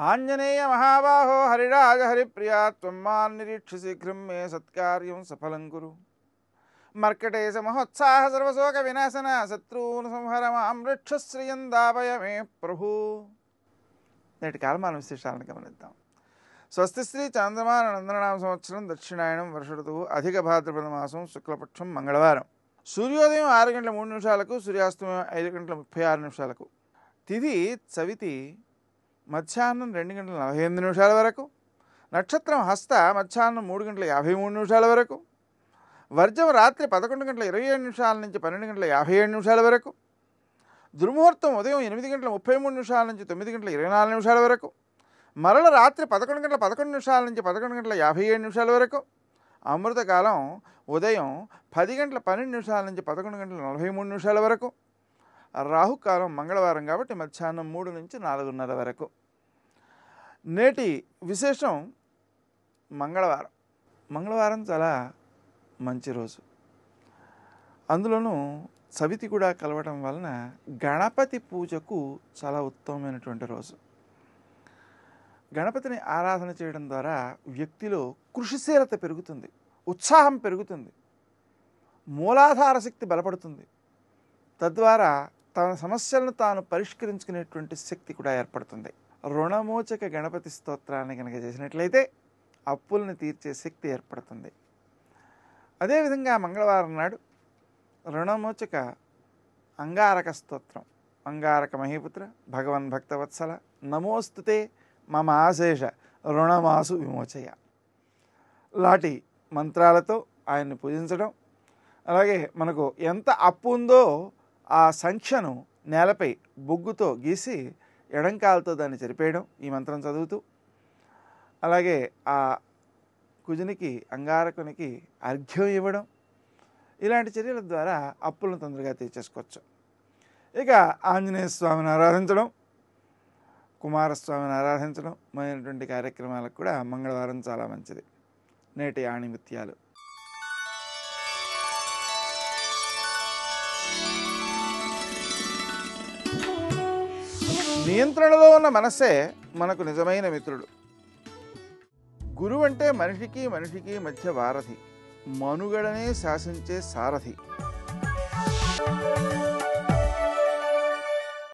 ఆంజనేయ మహాబాహో హరిరాజ హరిప్రియా త్వం మాం నిరీక్ష శీఘ్రం మే సత్కార్యం సఫలం కురు. మర్కటేశ మహోత్సాహ సర్వశోక వినాశన శత్రూన్ సంహర మాం రక్షశ్రియం దాపయ మే ప్రభు. నేటి కాలమాన విశేషాలను గమనిద్దాం. స్వస్తి శ్రీ చాంద్రమాన నందననామ సంవత్సరం దక్షిణాయనం వర్ష ఋతువు అధిక భాద్రపద మాసం శుక్లపక్షం మంగళవారం. సూర్యోదయం 6 గంటల 3 నిమిషాలకు, సూర్యాస్తమయం 5 గంటల 36 నిమిషాలకు. తిథి చవితి మధ్యాహ్నం 2 గంటల 48 నిమిషాల వరకు. నక్షత్రం హస్త మధ్యాహ్నం 3 గంటల 53 నిమిషాల వరకు. వర్జం రాత్రి 11 గంటల 27 నిమిషాల నుంచి 12 గంటల 57 నిమిషాల వరకు. దుర్ముహూర్తం ఉదయం 8 గంటల 33 నిమిషాల నుంచి 9 గంటల 24 నిమిషాల వరకు. మరల రాత్రి 11 గంటల 11 నిమిషాల నుంచి 11 గంటల 57 నిమిషాల వరకు. అమృతకాలం ఉదయం 10 గంటల 12 నిమిషాల నుంచి 11 గంటల 43 నిమిషాల వరకు. రాహుకాలం మంగళవారం కాబట్టి మధ్యాహ్నం 3 నుంచి 4:30 వరకు. నేటి విశేషం మంగళవారం. మంగళవారం చాలా మంచి రోజు. అందులోనూ చవితి కూడా కలవటం వలన గణపతి పూజకు చాలా ఉత్తమమైనటువంటి రోజు. గణపతిని ఆరాధన చేయడం ద్వారా వ్యక్తిలో కృషిశీలత పెరుగుతుంది, ఉత్సాహం పెరుగుతుంది, మూలాధార శక్తి బలపడుతుంది. తద్వారా తన సమస్యలను తాను పరిష్కరించుకునేటువంటి శక్తి కూడా ఏర్పడుతుంది. రుణమోచక గణపతి స్తోత్రాన్ని కనుక చేసినట్లయితే అప్పులను తీర్చే శక్తి ఏర్పడుతుంది. అదేవిధంగా మంగళవారం నాడు రుణమోచక అంగారక స్తోత్రం, అంగారక మహీపుత్ర భగవన్ భక్తవత్సల నమోస్తుతే మమ ఆశేష రుణమాసు విమోచయ లాంటి మంత్రాలతో ఆయన్ని పూజించడం. అలాగే మనకు ఎంత అప్పు ఉందో ఆ సంఖ్యను నేలపై బొగ్గుతో గీసి ఎడంకాలతో దాన్ని చెరిపేయడం ఈ మంత్రం చదువుతూ. అలాగే ఆ కుజునికి అంగారకునికి అర్ఘ్యం ఇవ్వడం. ఇలాంటి చర్యల ద్వారా అప్పులను తొందరగా తీర్చేసుకోవచ్చు. ఇక ఆంజనేయ స్వామిని ఆరాధించడం, కుమారస్వామిని ఆరాధించడం మొదలైనటువంటి కార్యక్రమాలకు కూడా మంగళవారం చాలా మంచిది. నేటి ఆణిముత్యాలు. నియంత్రణలో ఉన్న మనస్సే మనకు నిజమైన మిత్రుడు. గురువు అంటే మనిషికి మనిషికి మధ్య వారధి, మనుగడనే శాసించే సారథి.